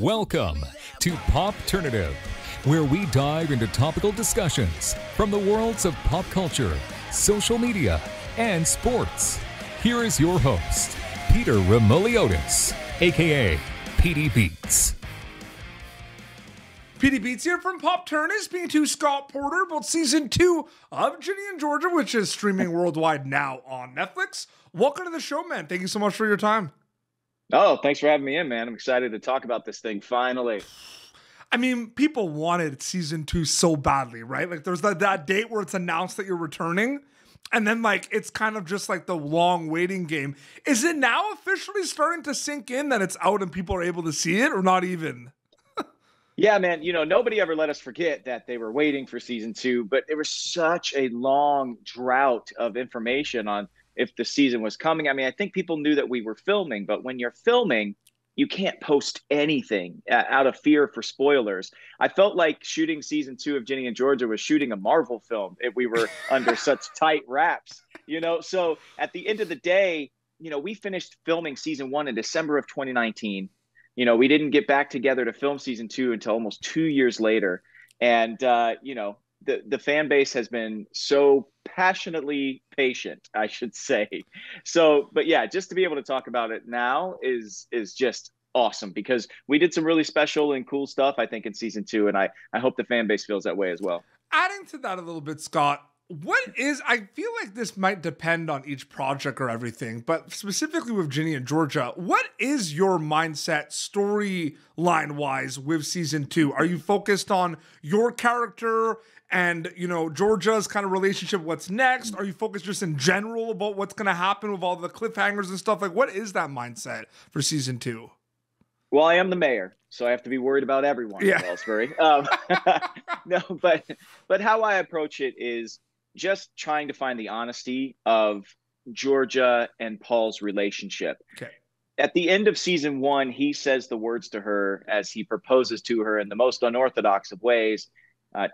Welcome to Popternative, where we dive into topical discussions from the worlds of pop culture, social media, and sports. Here is your host, Peter Remoliotis, aka PD Beats. PD Beats here from Popternative, speaking to Scott Porter about season 2 of Ginny Georgia, which is streaming worldwide now on Netflix. Welcome to the show, man. Thank you so much for your time. Oh, thanks for having me in, man. I'm excited to talk about this thing finally. I mean, people wanted season 2 so badly, right? Like, there's that date where it's announced that you're returning, and then, like, it's kind of just like the long waiting game. Is it now officially starting to sink in that it's out and people are able to see it, or not even? Yeah, man, nobody ever let us forget that they were waiting for season 2, but there was such a long drought of information on if the season was coming. I mean, I think people knew that we were filming, but when you're filming, you can't post anything out of fear for spoilers. I felt like shooting season 2 of Ginny Georgia was shooting a Marvel film if we were under such tight wraps, So at the end of the day, we finished filming season 1 in December of 2019. We didn't get back together to film season 2 until almost 2 years later. And, the fan base has been so passionately patient, I should say. So, but yeah, just to be able to talk about it now is just awesome, because we did some really special and cool stuff, I think, in season 2. And I hope the fan base feels that way as well. Adding to that a little bit, Scott, I feel like this might depend on each project or everything, but specifically with Ginny Georgia, what is your mindset storyline wise with season 2? Are you focused on your character and, Georgia's kind of relationship? What's next? Are you focused just in general about what's going to happen with all the cliffhangers and stuff? Like, what is that mindset for season 2? Well, I am the mayor, so I have to be worried about everyone in Ellsbury. No, but how I approach it is just trying to find the honesty of Georgia and Paul's relationship. Okay. At the end of season 1, he says the words to her as he proposes to her in the most unorthodox of ways.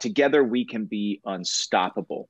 Together we can be unstoppable.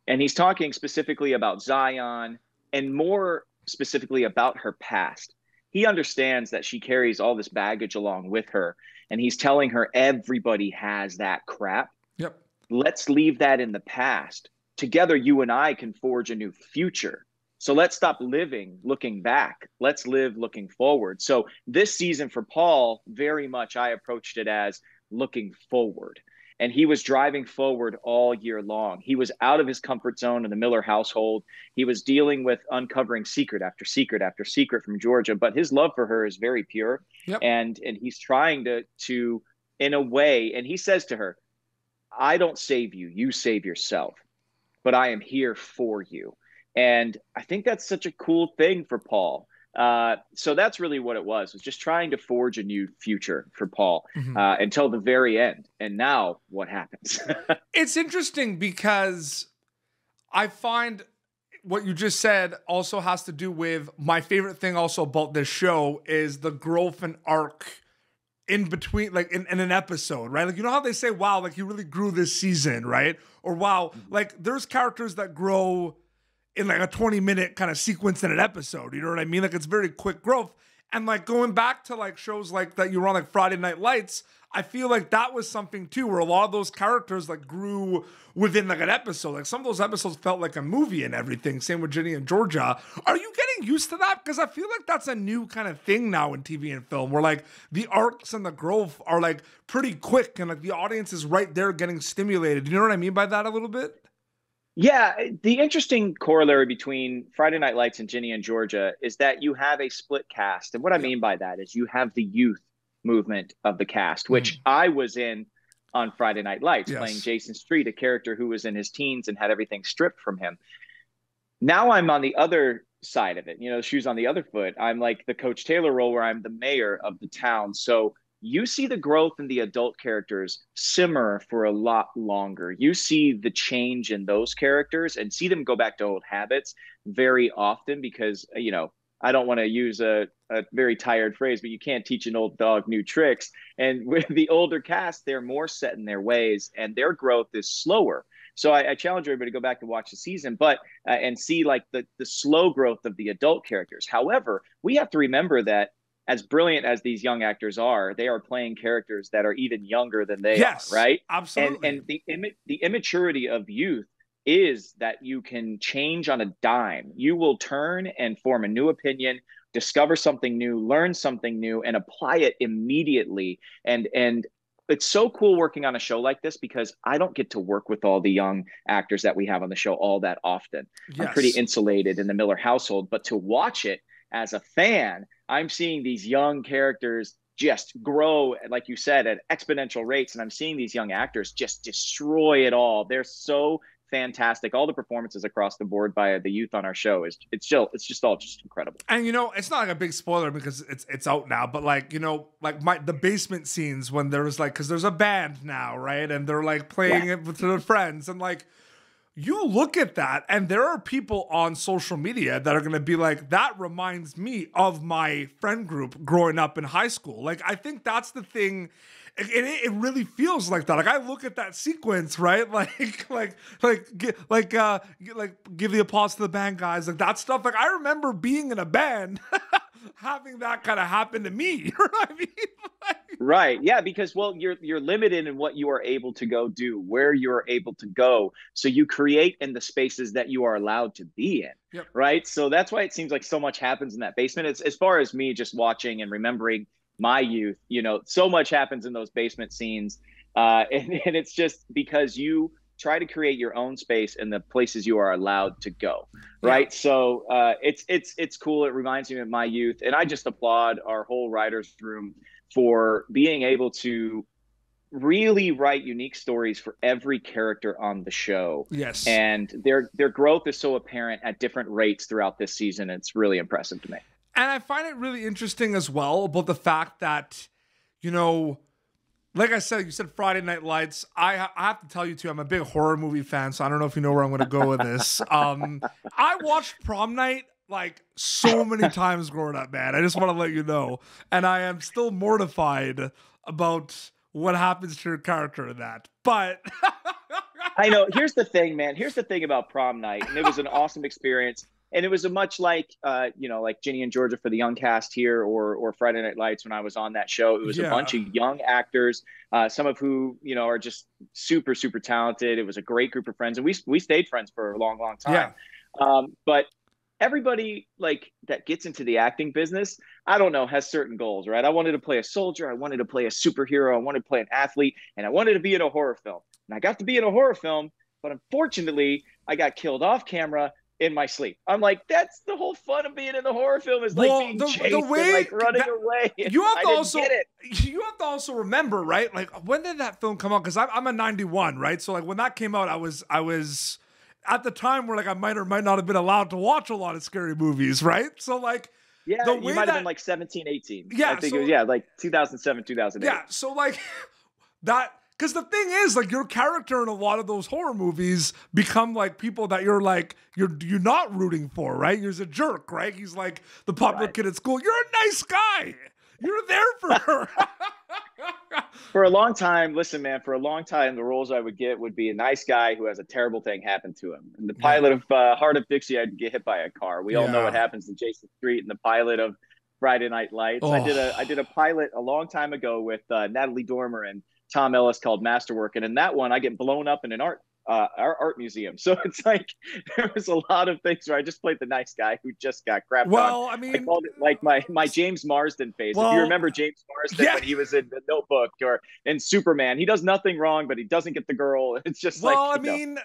And he's talking specifically about Zion and more specifically about her past. He understands that she carries all this baggage along with her. And he's telling her everybody has that crap. Yep. Let's leave that in the past. Together, you and I can forge a new future. So let's stop living looking back. Let's live looking forward. So this season for Paul, very much I approached it as looking forward. And he was driving forward all year long. He was out of his comfort zone in the Miller household. He was dealing with uncovering secret after secret after secret from Georgia. But his love for her is very pure. Yep. And he's trying to, in a way, and he says to her, I don't save you, you save yourself. But I am here for you. And I think that's such a cool thing for Paul. So that's really what it was just trying to forge a new future for Paul until the very end. And now what happens? It's interesting because I find what you just said also has to do with my favorite thing also about this show is the growth and arc in between, like in an episode, right? Like, how they say, wow, like he really grew this season, right? Or wow, like there's characters that grow in like a 20-minute kind of sequence in an episode. You know what I mean? Like it's very quick growth. And like going back to like shows like that you were on, like Friday Night Lights, I feel like that was something too, where a lot of those characters like grew within like an episode. Like some of those episodes felt like a movie and everything. Same with Ginny Georgia. Are you getting used to that? Because I feel like that's a new kind of thing now in TV and film, where like the arcs and the growth are like pretty quick and like the audience is right there getting stimulated. You know what I mean by that a little bit? Yeah, the interesting corollary between Friday Night Lights and Ginny Georgia is that you have a split cast. And what I mean by that is you have the youth movement of the cast, which I was in on Friday Night Lights, playing Jason Street, a character who was in his teens and had everything stripped from him. Now I'm on the other side of it, shoes on the other foot. I'm like the Coach Taylor role where I'm the mayor of the town. So you see the growth in the adult characters simmer for a lot longer. You see the change in those characters and see them go back to old habits very often because, I don't want to use a very tired phrase, but you can't teach an old dog new tricks. And with the older cast, they're more set in their ways and their growth is slower. So I challenge everybody to go back and watch the season, but and see like the slow growth of the adult characters. However, we have to remember that as brilliant as these young actors are, they are playing characters that are even younger than they Yes, are, right? absolutely. And the immaturity of youth is that you can change on a dime. You will turn and form a new opinion, discover something new, learn something new, and apply it immediately. And it's so cool working on a show like this because I don't get to work with all the young actors that we have on the show all that often. Yes. I'm pretty insulated in the Miller household, but to watch it as a fan, I'm seeing these young characters just grow, like you said, at exponential rates. And I'm seeing these young actors just destroy it all. They're so fantastic. All the performances across the board by the youth on our show it's just all incredible. And it's not like a big spoiler because it's out now, but like, like the basement scenes when there's like, because there's a band now, right? And they're like playing it with their friends, and like you look at that and there are people on social media that are going to be like, that reminds me of my friend group growing up in high school. Like, I think that's the thing. It really feels like that. Like, I look at that sequence, right? Give the applause to the band guys. Like that stuff. Like, I remember being in a band having that kind of happen to me. You know what I mean? Right. Yeah. Because, well, you're limited in what you are able to go do, where you're able to go. So you create in the spaces that you are allowed to be in. Yep. Right. So that's why it seems like so much happens in that basement. It's, as far as me just watching and remembering my youth, so much happens in those basement scenes. And it's just because you try to create your own space in the places you are allowed to go. Right. Yeah. So it's cool. It reminds me of my youth. And I just applaud our whole writers room for being able to really write unique stories for every character on the show. Yes. And their growth is so apparent at different rates throughout this season. It's really impressive to me. And I find it really interesting as well about the fact that, like I said, you said Friday Night Lights. I have to tell you too, I'm a big horror movie fan, so I don't know if you know where I'm going to go with this. I watched Prom Night like so many times growing up, man. I just want to let you know. And I am still mortified about what happens to your character in that. But I know. Here's the thing, man. Here's the thing about Prom Night. And it was an awesome experience. And it was a much like, like Ginny and Georgia for the young cast here, or Friday Night Lights when I was on that show. It was a bunch of young actors, some of who, are just super, super talented. It was a great group of friends. And we stayed friends for a long, long time. Yeah. But everybody like that gets into the acting business, I don't know, has certain goals, right? I wanted to play a soldier. I wanted to play a superhero. I wanted to play an athlete. And I wanted to be in a horror film. And I got to be in a horror film. But unfortunately, I got killed off camera in my sleep. I'm like, that's the whole fun of being in the horror film is like being chased and like running away. You have to also remember, right? Like, when did that film come out? Because I'm a 91, right? So like when that came out, I was at the time where like I might or might not have been allowed to watch a lot of scary movies, right? So like, yeah, you might have been like 17, 18. Yeah, I think it was like 2007, 2008. Yeah, so like that. Because the thing is, like, your character in a lot of those horror movies become like people that you're like you're not rooting for, right? You're a jerk, right? He's like the popular kid at school. You're a nice guy. You're there for her. For a long time, listen, man. For a long time, the roles I would get would be a nice guy who has a terrible thing happen to him. And the pilot of Heart of Dixie, I'd get hit by a car. We all know what happens to Jason Street and the pilot of Friday Night Lights. Oh. I did a pilot a long time ago with Natalie Dormer and Tom Ellis called Masterwork, and in that one I get blown up in an art museum. So it's like there was a lot of things where I just played the nice guy who just got crapped on. I mean, I called it like my James Marsden phase. If you remember James Marsden when he was in The Notebook or in Superman, he does nothing wrong, but he doesn't get the girl. It's just again,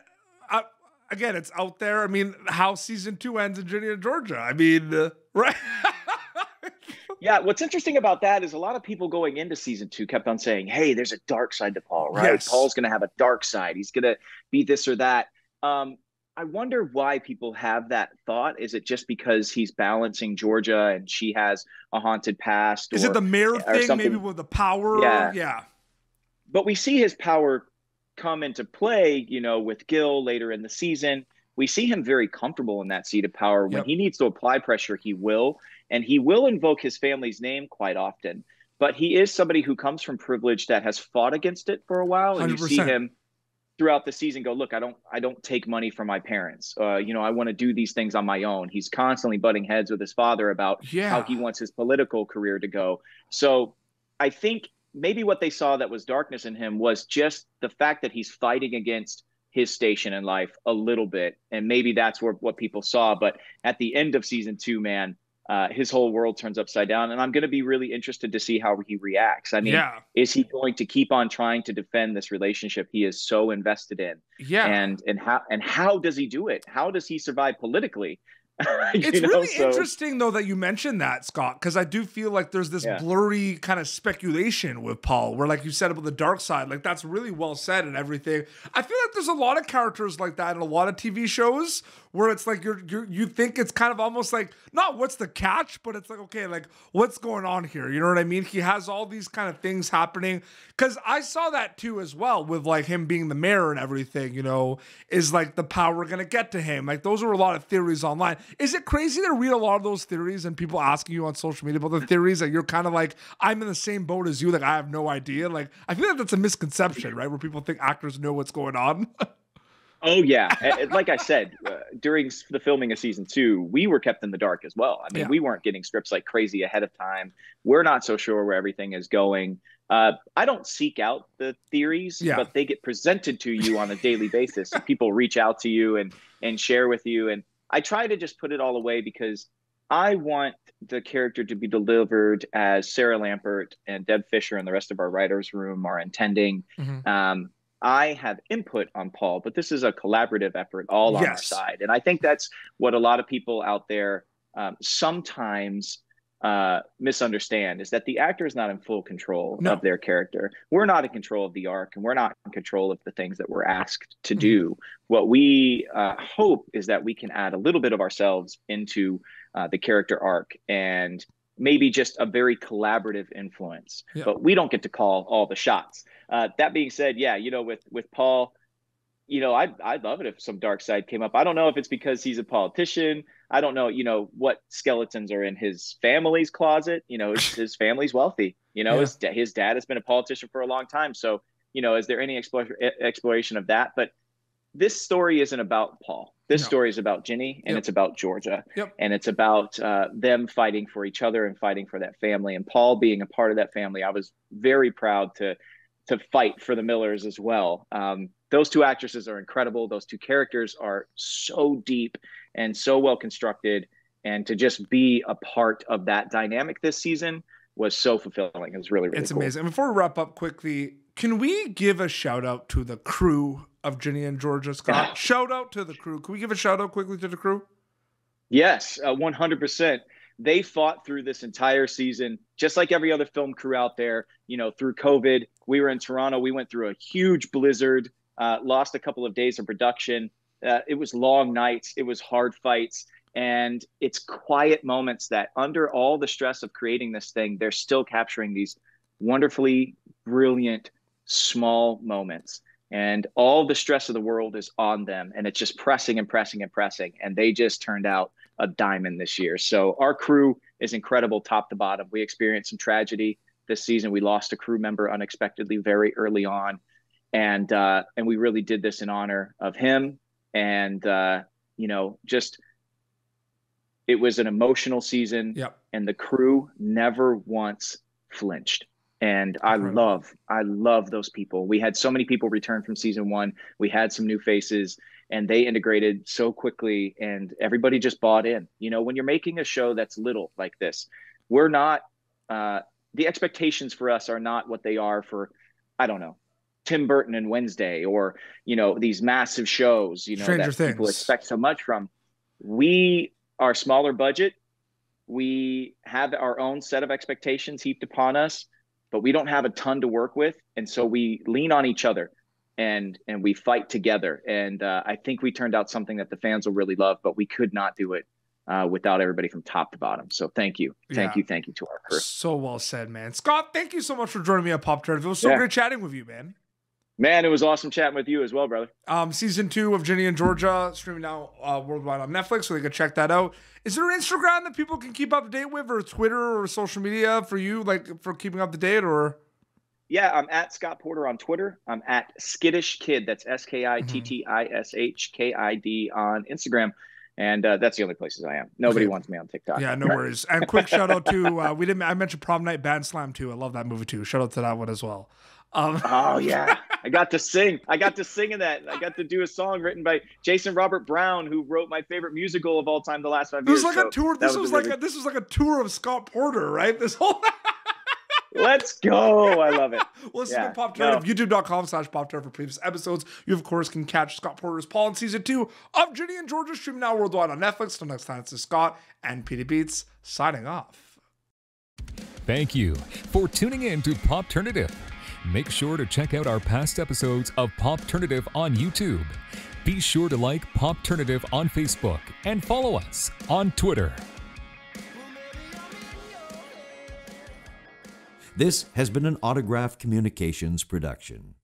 it's out there. I mean, how season 2 ends in Ginny and Georgia. I mean, right? Yeah, what's interesting about that is a lot of people going into season 2 kept on saying, hey, there's a dark side to Paul, right? Yes. Paul's going to have a dark side. He's going to be this or that. I wonder why people have that thought. Is it just because he's balancing Georgia and she has a haunted past? Is it the mirror thing, maybe with the power? Yeah. But we see his power come into play, with Gil later in the season. We see him very comfortable in that seat of power. When he needs to apply pressure, he will. And he will invoke his family's name quite often. But he is somebody who comes from privilege that has fought against it for a while. And 100%. You see him throughout the season go, look, I don't take money from my parents. You know, I want to do these things on my own. He's constantly butting heads with his father about how he wants his political career to go. So I think maybe what they saw that was darkness in him was just the fact that he's fighting against his station in life a little bit. And maybe that's what people saw. But at the end of season 2, man, his whole world turns upside down. And I'm going to be really interested to see how he reacts. I mean, is he going to keep on trying to defend this relationship he is so invested in? Yeah. And how does he do it? How does he survive politically? It's really interesting, though, that you mentioned that, Scott, because I do feel like there's this blurry kind of speculation with Paul, where, like you said about the dark side, like that's really well said and everything. I feel like there's a lot of characters like that in a lot of TV shows where it's like you think it's kind of almost like, not what's the catch, but it's like, okay, like what's going on here? You know what I mean? He has all these kind of things happening. Because I saw that too as well with like him being the mayor and everything, you know, is like the power going to get to him? Like those are a lot of theories online. Is it crazy to read a lot of those theories and people asking you on social media about the theories that you're kind of like, I'm in the same boat as you, like I have no idea? Like I feel like that's a misconception, right? Where people think actors know what's going on. Oh, yeah. Like I said, during the filming of season 2, we were kept in the dark as well. I mean, we weren't getting scripts like crazy ahead of time. We're not so sure where everything is going. I don't seek out the theories, but they get presented to you on a daily basis. People reach out to you and share with you. And I try to just put it all away because I want the character to be delivered as Sara Lampert and Deb Fisher and the rest of our writers' room are intending. I have input on Paul, but this is a collaborative effort all on our side. And I think that's what a lot of people out there sometimes misunderstand, is that the actor is not in full control of their character. We're not in control of the arc, and we're not in control of the things that we're asked to do. What we hope is that we can add a little bit of ourselves into the character arc and maybe just a very collaborative influence, but we don't get to call all the shots. That being said, you know, with Paul, you know, I'd love it if some dark side came up. I don't know if it's because he's a politician. I don't know, you know, what skeletons are in his family's closet. You know, his family's wealthy. You know, his dad has been a politician for a long time. So, you know, is there any exploration of that? But this story isn't about Paul. This story is about Ginny, and it's about Georgia. And it's about them fighting for each other and fighting for that family. And Paul being a part of that family, I was very proud to fight for the Millers as well. Those two actresses are incredible. Those two characters are so deep and so well constructed. And to just be a part of that dynamic this season was so fulfilling. It was really, really cool. Amazing. And before we wrap up quickly, can we give a shout out to the crew of Ginny and Georgia, Scott? Shout out to the crew. Can we give a shout out quickly to the crew? Yes, 100%. They fought through this entire season, just like every other film crew out there. You know, through COVID, we were in Toronto. We went through a huge blizzard, lost a couple of days of production. It was long nights. It was hard fights. And it's quiet moments that under all the stress of creating this thing, they're still capturing these wonderfully brilliant, small moments. And all the stress of the world is on them. And it's just pressing and pressing and pressing. And they just turned out a diamond this year. So our crew is incredible top to bottom. We experienced some tragedy this season. We lost a crew member unexpectedly very early on. And we really did this in honor of him. And, you know, just it was an emotional season. And the crew never once flinched. And I love those people. We had so many people return from season 1. We had some new faces, and they integrated so quickly, and everybody just bought in. You know, when you're making a show that's little like this, we're not, the expectations for us are not what they are for, I don't know, Tim Burton and Wednesday, or, you know, these massive shows, you know, Stranger Things. People expect so much from. We are smaller budget. We have our own set of expectations heaped upon us, but we don't have a ton to work with. And so we lean on each other and we fight together. And I think we turned out something that the fans will really love, but we could not do it without everybody from top to bottom. So thank you. Thank you to our crew. So well said, man. Scott, thank you so much for joining me on Pop Turn. It was so great chatting with you, man. Man, it was awesome chatting with you as well, brother. Season 2 of Ginny and Georgia streaming now worldwide on Netflix, so they can check that out. Is there an Instagram that people can keep up to date with, or Twitter or social media for you, like for keeping up to date, or? Yeah, I'm at Scott Porter on Twitter. I'm at Skittish Kid. That's SKITTISHKID on Instagram. And that's the only places I am. Nobody wants me on TikTok. Yeah, no worries. And quick shout out to I mentioned Prom Night Band Slam too. I love that movie too. Shout out to that one as well. Oh yeah, I got to sing in that. I got to do a song written by Jason Robert Brown, who wrote my favorite musical of all time, the last 5 years. This was like a tour. This was like a tour of Scott Porter, right? This whole. Let's go. I love it. Well, this has been Pop Turner. YouTube.com/Pop Turner for previous episodes. You, of course, can catch Scott Porter's Paul in season 2 of Ginny and Georgia, streaming now worldwide on Netflix. Till next time, this is Scott and Petey Beats signing off. Thank you for tuning in to Popternative. Make sure to check out our past episodes of Popternative on YouTube. Be sure to like Popternative on Facebook and follow us on Twitter. This has been an Autograph Communications production.